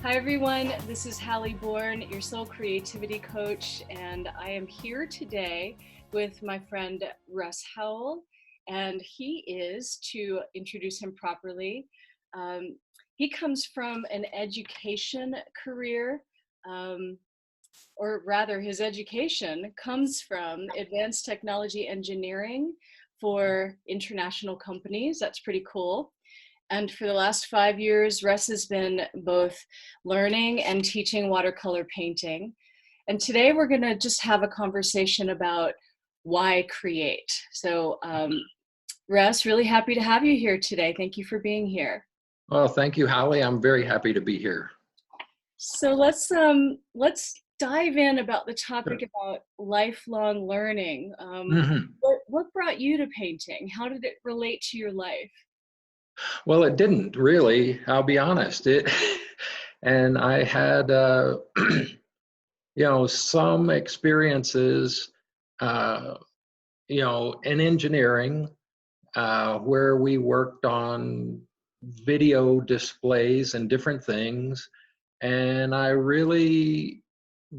Hi everyone, this is Hallie Bourne, your soul creativity coach, and I am here today with my friend Russ Howell, and he is, to introduce him properly, um, he comes from an education career, um, or rather his education comes from advanced technology engineering for international companies. That's pretty cool. And for the last 5 years, Russ has been both learning and teaching watercolor painting. And today we're going to just have a conversation about why create. So, Russ, really happy to have you here today. Thank you for being here. Well, thank you, Holly. I'm very happy to be here. So let's dive in about the topic Sure. about lifelong learning. Mhm. What brought you to painting? How did it relate to your life? Well, it didn't really, I'll be honest. And I had, some experiences, uh, in engineering, where we worked on video displays and different things. And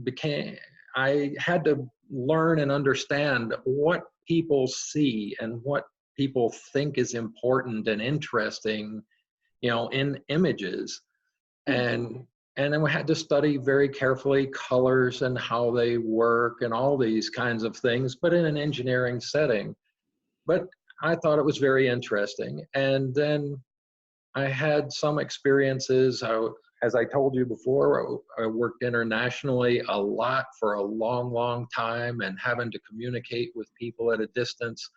became, I had to learn and understand what people see and what people think is important and interesting, in images. And and then we had to study very carefully colors and how they work and all these kinds of things, but in an engineering setting. But I thought it was very interesting. And then I had some experiences. As I told you before, I worked internationally a lot for a long, long time and having to communicate with people at a distance.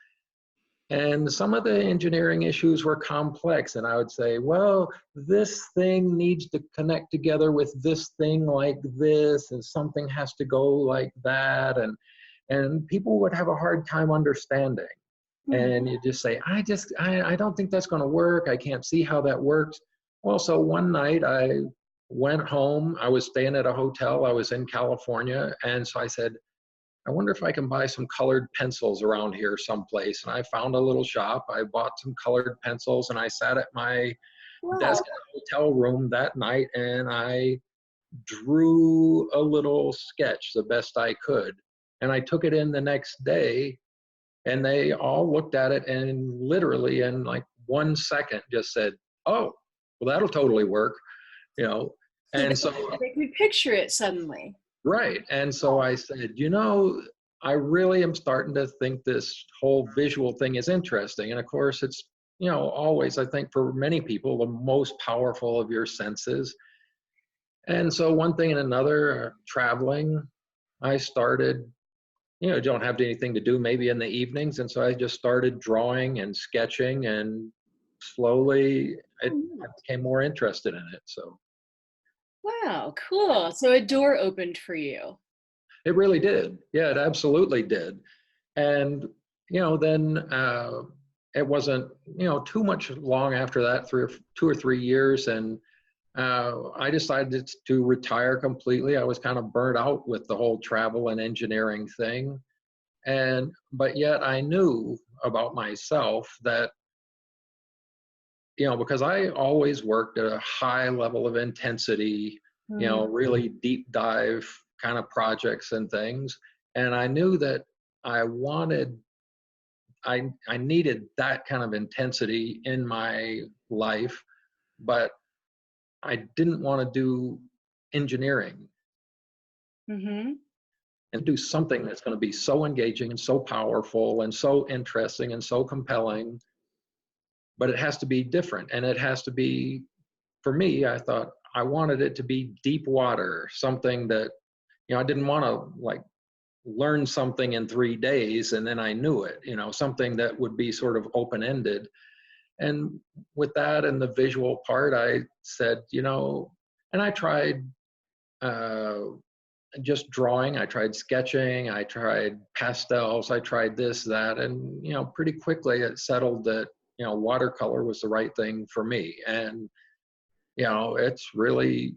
And some of the engineering issues were complex. And I would say, well, this thing needs to connect together with this thing like this, and something has to go like that. And people would have a hard time understanding. Mhm. And you just say, I don't think that's going to work. I can't see how that works. Well, so one night I went home. I was staying at a hotel. I was in California. And so I said, I wonder if I can buy some colored pencils around here someplace. And I found a little shop. I bought some colored pencils and I sat at my Wow. desk in the hotel room that night and I drew a little sketch the best I could. And I took it in the next day and they all looked at it and literally in like 1 second just said, oh, well, that'll totally work, you know. So And so, they could picture it suddenly. right. And so I said, I really am starting to think this whole visual thing is interesting. And of course, it's, always, I think for many people, the most powerful of your senses. And so one thing and another, traveling, I started, don't have anything to do maybe in the evenings. And so I just started drawing and sketching and slowly I became more interested in it. So Wow, cool. So a door opened for you. it really did. Yeah, it absolutely did. And, then it wasn't, too much long after that, 2 or 3 years. And I decided to retire completely. I was kind of burnt out with the whole travel and engineering thing. But yet I knew about myself that, because I always worked at a high level of intensity, Mhm. really deep dive kind of projects and things. And I knew that I wanted, I needed that kind of intensity in my life, but I didn't want to do engineering Mhm. and do something that's going to be so engaging and so powerful and so interesting and so compelling, but it has to be different. And it has to be, for me, I thought I wanted it to be deep water, something that, I didn't want to like learn something in 3 days and then I knew it, something that would be sort of open ended. And with that and the visual part, I said, and I tried uh, just drawing, I tried sketching, I tried pastels, I tried this, that, and, pretty quickly it settled that, watercolor was the right thing for me. And, it's really,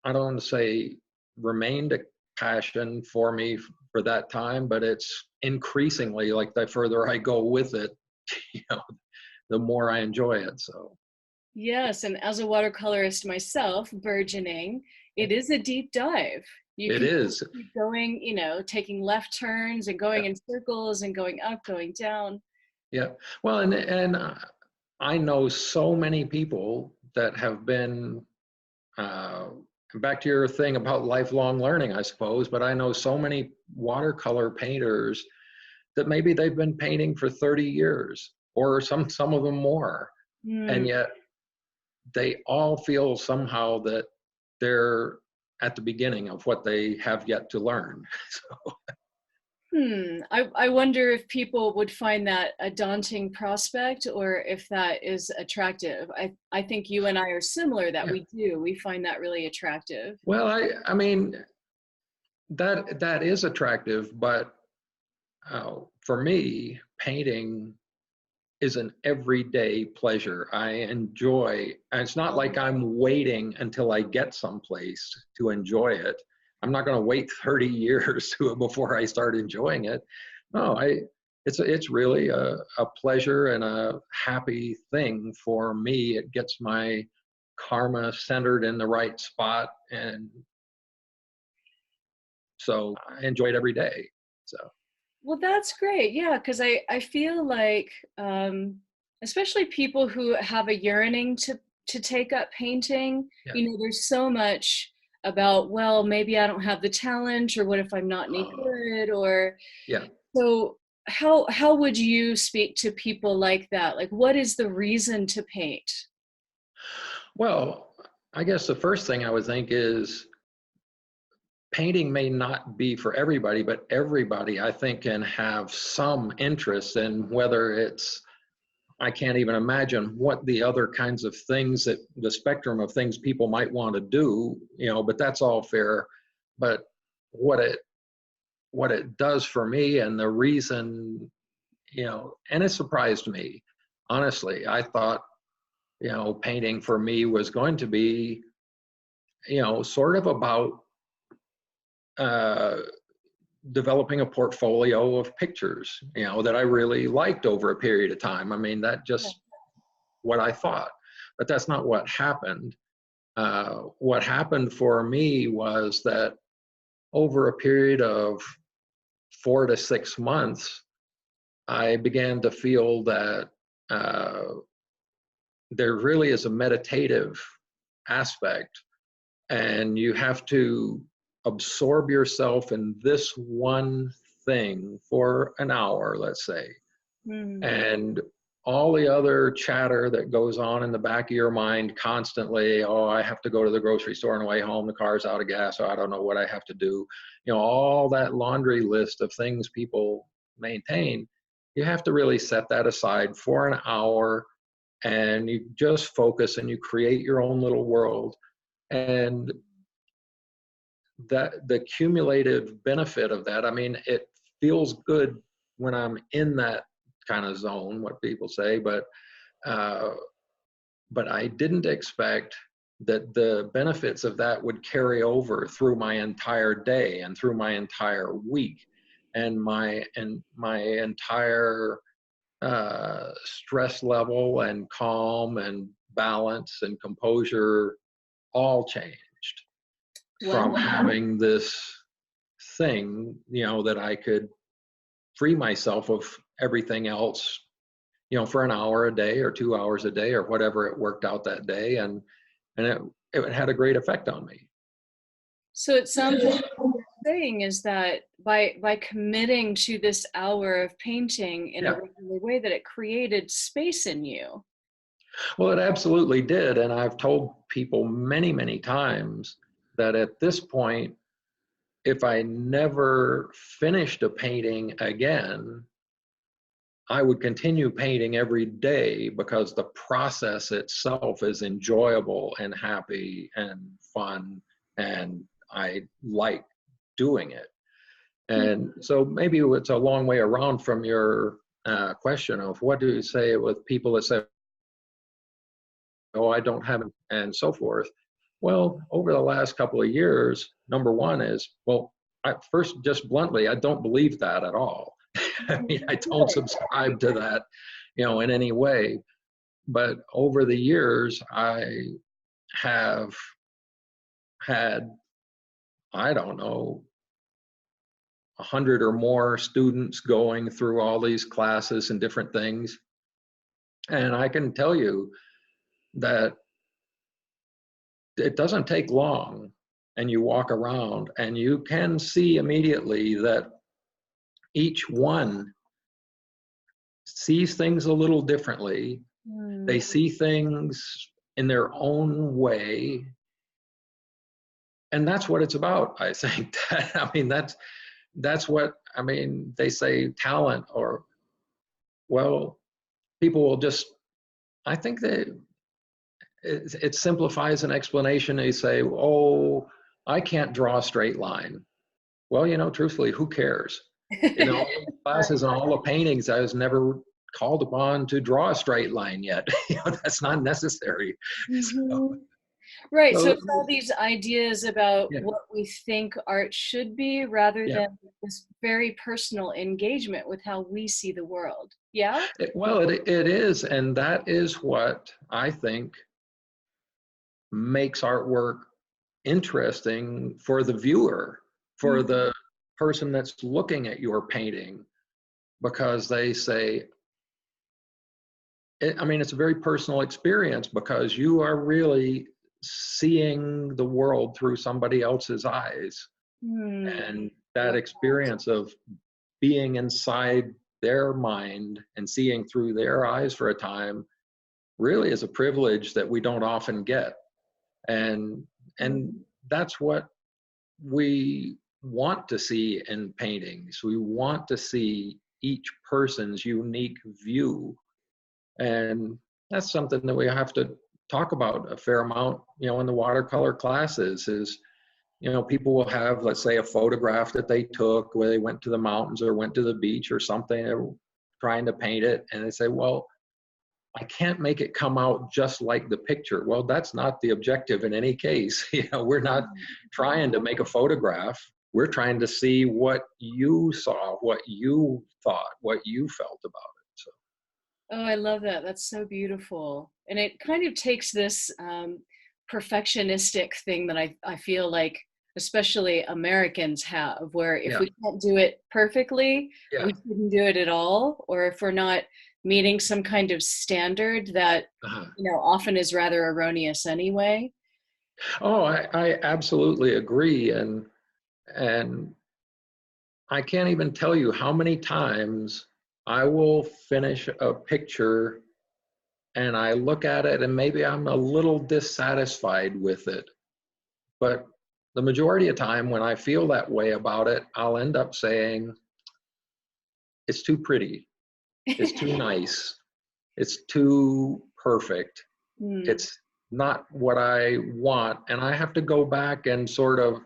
I don't want to say remained a passion for me for that time, but it's increasingly like the further I go with it, you know, the more I enjoy it. So. Yes, and as a watercolorist myself, burgeoning, it is a deep dive. You It can is. keep going, taking left turns and going Yeah. in circles and going up, going down. Yeah. Well, and I know so many people that have been uh, back to your thing about lifelong learning, I suppose, but I know so many watercolor painters that maybe they've been painting for 30 years or some of them more, and Hmm. yet they all feel somehow that they're at the beginning of what they have yet to learn. So, I wonder if people would find that a daunting prospect or if that is attractive. I think you and I are similar that yeah. we do. We find that really attractive. Well, I mean that is attractive, but for me, painting is an everyday pleasure. I enjoy, and it's not like I'm waiting until I get someplace to enjoy it. I'm not going to wait 30 years before I start enjoying it. No, it's really a pleasure and a happy thing for me. It gets my karma centered in the right spot, and so I enjoy it every day. So Well, that's great. Yeah, because I feel like, especially people who have a yearning to take up painting, yeah. there's so much about, well, maybe I don't have the talent, or what if I'm not any good, or Yeah. so. How would you speak to people like that? Like, what is the reason to paint? Well, I guess the first thing I would think is painting may not be for everybody, but everybody I think can have some interest in whether it's, I can't even imagine what the other kinds of things that the spectrum of things people might want to do, but that's all fair. But what it what it does for me and the reason, and it surprised me. Honestly, I thought, painting for me was going to be, sort of about uh, developing a portfolio of pictures, that I really liked over a period of time. I mean, that just what I thought, but that's not what happened. What happened for me was that over a period of 4 to 6 months, I began to feel that uh, there really is a meditative aspect, and you have to absorb yourself in this one thing for an hour, let's say, Mm. and all the other chatter that goes on in the back of your mind constantly, oh, I have to go to the grocery store on the way home, the car's out of gas, so I don't know what I have to do, all that laundry list of things people maintain, you have to really set that aside for an hour, and you just focus and you create your own little world. And that the cumulative benefit of that, I mean, it feels good when I'm in that kind of zone, what people say, uh, but I didn't expect that the benefits of that would carry over through my entire day and through my entire week, and my entire stress level and calm and balance and composure all changed from Wow. having this thing, that I could free myself of everything else, for an hour a day or 2 hours a day or whatever it worked out that day. And it had a great effect on me. So it sounds like what you're saying is that by committing to this hour of painting in a Yeah. regular way, that it created space in you. Well, it absolutely did. And I've told people many, many times that at this point, if I never finished a painting again, I would continue painting every day because the process itself is enjoyable and happy and fun, and I like doing it. And so maybe it's a long way around from your question of what do you say with people that say, oh, I don't have it, and so forth. Well, over the last couple of years, number one is, well, first, just bluntly, I don't believe that at all. I mean, I don't subscribe to that, in any way. But over the years, I have had, I don't know, 100 or more students going through all these classes and different things. And I can tell you that it doesn't take long, and you walk around and you can see immediately that each one sees things a little differently. They Mm. see things in their own way. And that's what it's about, I think. I mean, that's what, I mean, they say talent, or, well, people will just, I think that it simplifies an explanation. They say, oh, I can't draw a straight line. Well, truthfully, who cares? In all the classes and all the paintings, I was never called upon to draw a straight line yet. That's not necessary. So, Mhm. Right. So so it's all these ideas about yeah, what we think art should be rather yeah. than this very personal engagement with how we see the world. Yeah? It is, and that is what I think makes artwork interesting for the viewer, for Mm. the person that's looking at your painting, because they say, I mean, it's a very personal experience because you are really seeing the world through somebody else's eyes. Hmm. And I that love that. experience of being inside their mind and seeing through their eyes for a time really is a privilege that we don't often get. And and Mm. that's what we want to see in paintings. We want to see each person's unique view, and that's something that we have to talk about a fair amount, in the watercolor classes. Is, people will have, let's say, a photograph that they took where they went to the mountains or went to the beach or something, they're trying to paint it, and they say, well, I can't make it come out just like the picture. Well, that's not the objective in any case. We're not trying to make a photograph. We're trying to see what you saw, what you thought, what you felt about it. So, Oh, I love that. That's so beautiful. And it kind of takes this perfectionistic thing that I feel like especially Americans have, where if yeah, we can't do it perfectly, yeah. we shouldn't do it at all, or if we're not meeting some kind of standard that, Uh-huh. often is rather erroneous anyway. Oh, I absolutely agree. And I can't even tell you how many times I will finish a picture and I look at it and maybe I'm a little dissatisfied with it. But the majority of time when I feel that way about it, I'll end up saying, it's too pretty, it's too nice, it's too perfect, Hmm. it's not what I want. And I have to go back and sort of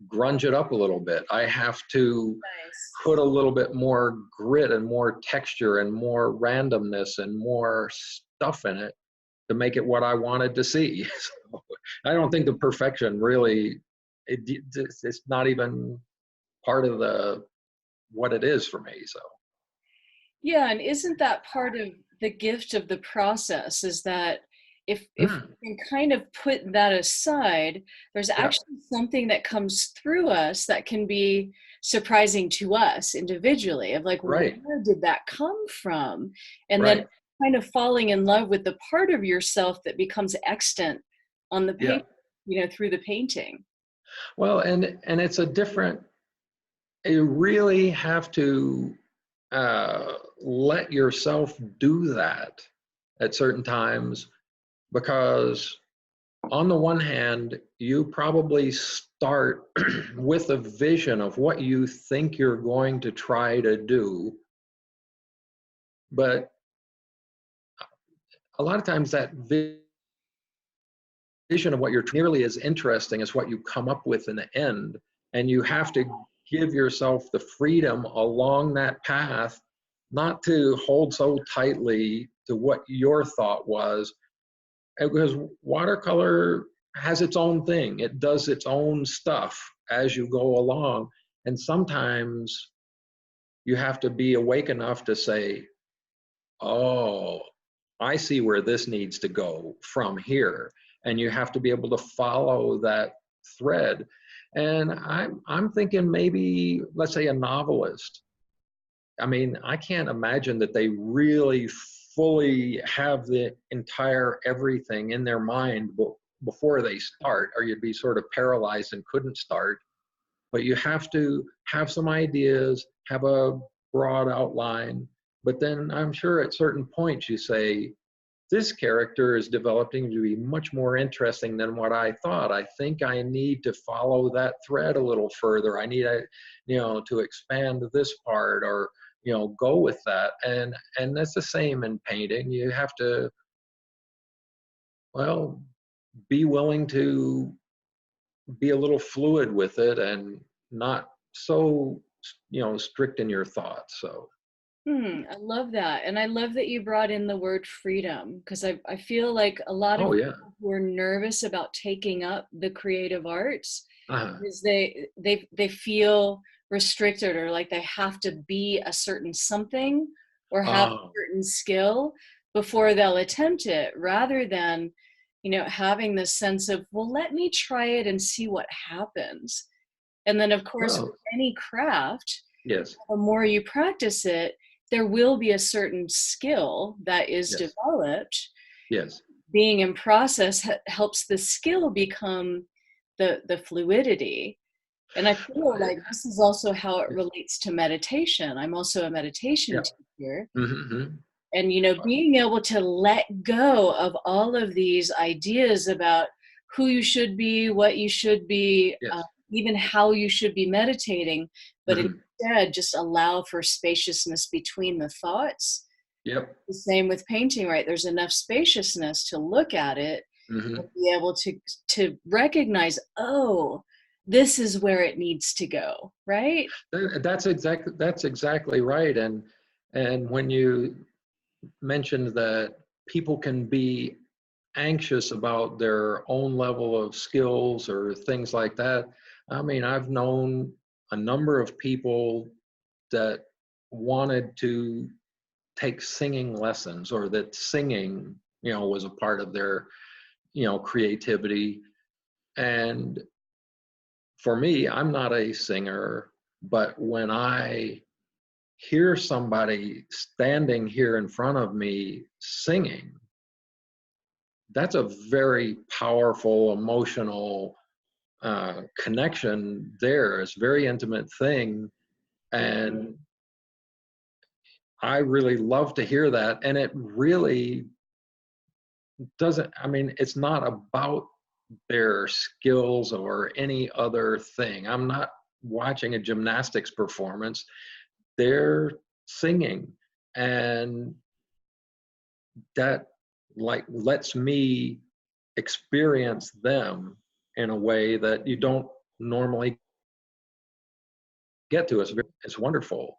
grunge it up a little bit. I have to Nice. put a little bit more grit and more texture and more randomness and more stuff in it to make it what I wanted to see. So I don't think the perfection really, it's not even part of the what it is for me. So Yeah, and isn't that part of the gift of the process is that if mm, we can kind of put that aside, there's yeah, actually something that comes through us that can be surprising to us individually of like, well, right, where did that come from? And then right, kind of falling in love with the part of yourself that becomes extant on the yeah. paper, through the painting. Well, and it's a different. You really have to let yourself do that at certain times, because on the one hand, you probably start with a vision of what you think you're going to try to do, but a lot of times that vision of what you're nearly as interesting as what you come up with in the end. And you have to give yourself the freedom along that path not to hold so tightly to what your thought was, because watercolor has its own thing. It does its own stuff as you go along. And sometimes you have to be awake enough to say, oh, I see where this needs to go from here. And you have to be able to follow that thread. And I'm thinking maybe, let's say, a novelist. I mean, I can't imagine that they really fully have the entire everything in their mind before they start, or you'd be sort of paralyzed and couldn't start. But you have to have some ideas, have a broad outline, but then I'm sure at certain points you say, this character is developing to be much more interesting than what I thought. I think I need to follow that thread a little further. I need to expand this part, or go with that. And that's the same in painting. You have to, well, be willing to be a little fluid with it and not so strict in your thoughts. So I love that. And I love that you brought in the word freedom, because I feel like a lot of oh yeah. people who are nervous about taking up the creative arts Uh-huh. is they feel restricted, or like they have to be a certain something or have a Oh certain skill before they'll attempt it, rather than having this sense of, well, let me try it and see what happens. And then of course with well, any craft, yes, the more you practice it, there will be a certain skill that is yes, developed. yes, Being in process helps the skill become the fluidity. And I feel like this is also how it yes, relates to meditation. I'm also a meditation yeah. teacher. Mm-hmm. And, being able to let go of all of these ideas about who you should be, what you should be, Yes. even how you should be meditating, but Mm-hmm. instead just allow for spaciousness between the thoughts. Yep. The same with painting, right? There's enough spaciousness to look at it Mm-hmm. and be able to recognize, oh, this is where it needs to go, right? That's exactly right. And when you mentioned that people can be anxious about their own level of skills or things like that, I mean, I've known a number of people that wanted to take singing lessons, or that singing, was a part of their, creativity. And for me, I'm not a singer, but when I hear somebody standing here in front of me singing, that's a very powerful emotional connection there. It's a very intimate thing. And I really love to hear that. And it really doesn't, I mean, it's not about their skills or any other thing. I'm not watching a gymnastics performance. They're singing. And that like lets me experience them in a way that you don't normally get to. It's wonderful.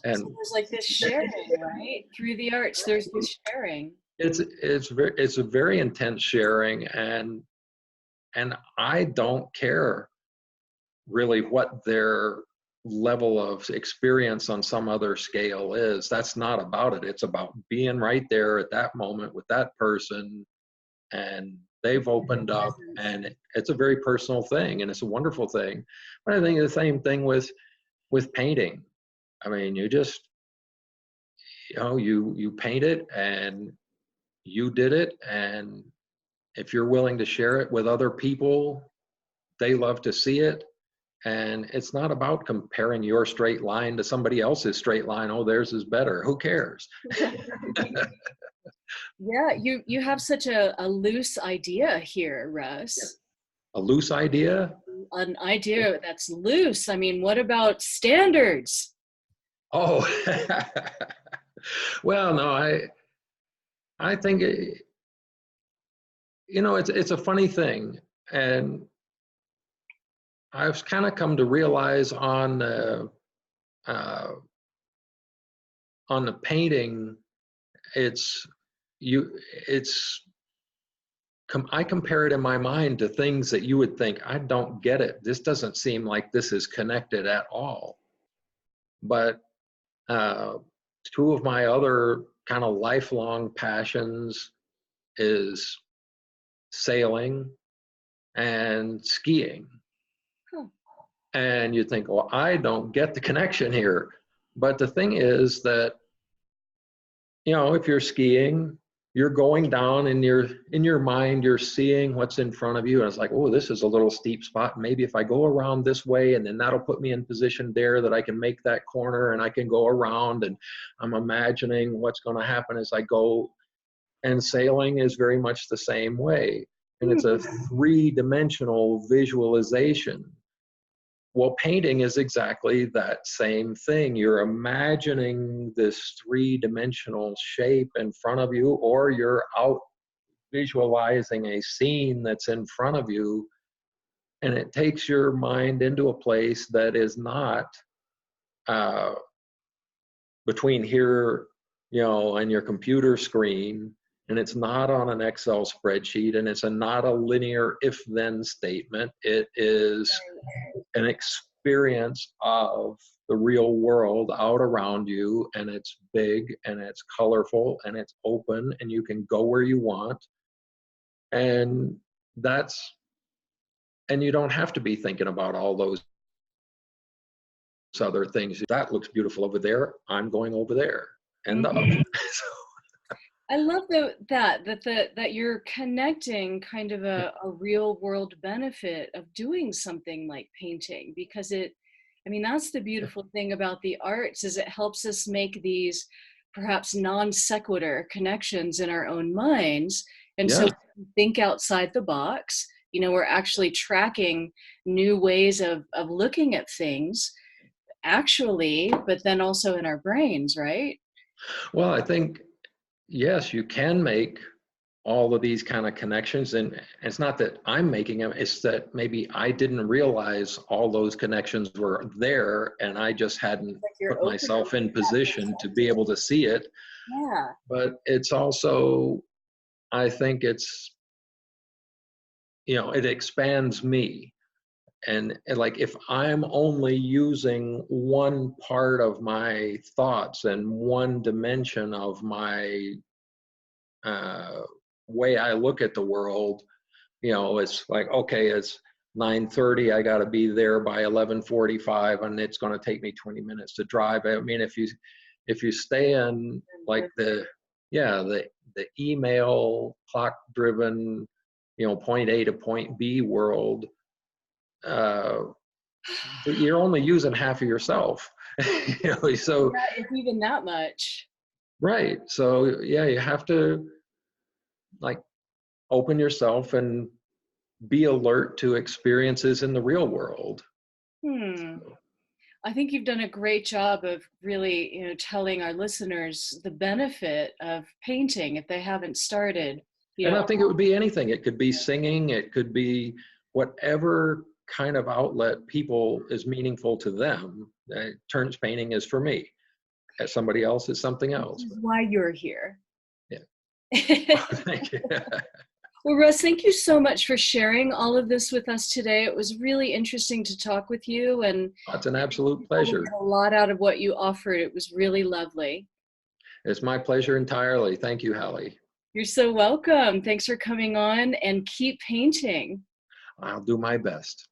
So And there's like this sharing, right? Through the arts, there's this sharing. it's a very intense sharing. And I don't care really what their level of experience on some other scale is. That's not about it. It's about being right there at that moment with that person, and they've opened up, Presence. and it's a very personal thing, and it's a wonderful thing. But I think the same thing with painting. I mean, you just you paint it, and you did it, and if you're willing to share it with other people, they love to see it. And it's not about comparing your straight line to somebody else's straight line. Oh, theirs is better. Who cares? Yeah, you have such a loose idea here, Yeah. Russ. A loose idea. An idea that's loose. I mean, what about standards? Oh, well, no, I think it's a funny thing, and I've kind of come to realize uh, on the painting, it's you, it's I compare it in my mind to things that you would think, I don't get it. This doesn't seem like this is connected at all. But two of my other kind of lifelong passions is sailing and skiing. Huh. And you think, well, I don't get the connection here. But the thing is that, if you're skiing, you're going down and in your mind, you're seeing what's in front of you. And it's like, oh, this is a little steep spot. Maybe if I go around this way, and then that'll put me in position there that I can make that corner and I can go around. And I'm imagining what's going to happen as I go. And sailing is very much the same way. And it's a three-dimensional visualization. Well, painting is exactly that same thing. You're imagining this three-dimensional shape in front of you, or you're out visualizing a scene that's in front of you, and it takes your mind into a place that is not uh, between here, and your computer screen, and it's not on an Excel spreadsheet, and it's not a linear if-then statement. It is an experience of the real world out around you, and it's big and it's colorful and it's open and you can go where you want. And and you don't have to be thinking about all those other things. That looks beautiful over there, I'm going over there. End of. I love that you're connecting kind of a real world benefit of doing something like painting, because that's the beautiful thing about the arts, is it helps us make these perhaps non sequitur connections in our own minds. And so Yeah. we think outside the box, we're actually tracking new ways of looking at things actually, but then also in our brains, right? Well, I think, yes, you can make all of these kind of connections. And it's not that I'm making them, it's that maybe I didn't realize all those connections were there, and I just hadn't Like you're put open. myself in position to be able to see it. Yeah. But it's also, I think it expands me. And like, if I'm only using one part of my thoughts and one dimension of my uh, way I look at the world, it's like, okay, it's 9:30, I got to be there by 11:45, and it's going to take me 20 minutes to drive. I mean, if you stay in like the email clock driven, point A to point B world, uh, you're only using half of yourself. So Yeah, if even that much. right, so yeah, you have to, like, open yourself and be alert to experiences in the real world. Hmm. I think you've done a great job of really, telling our listeners the benefit of painting if they haven't started, you And know. I think it would be anything. It could be singing, it could be whatever kind of outlet people is meaningful to them. Turns painting is for me. As somebody else is something This else. is why you're here. Yeah. Well, Thank you. Russ, thank you so much for sharing all of this with us today. It was really interesting to talk with you, and It's an absolute we pleasure. got a lot out of what you offered. It was really lovely. It's my pleasure entirely. Thank you, Hallie. You're so welcome. Thanks for coming on, and keep painting. I'll do my best.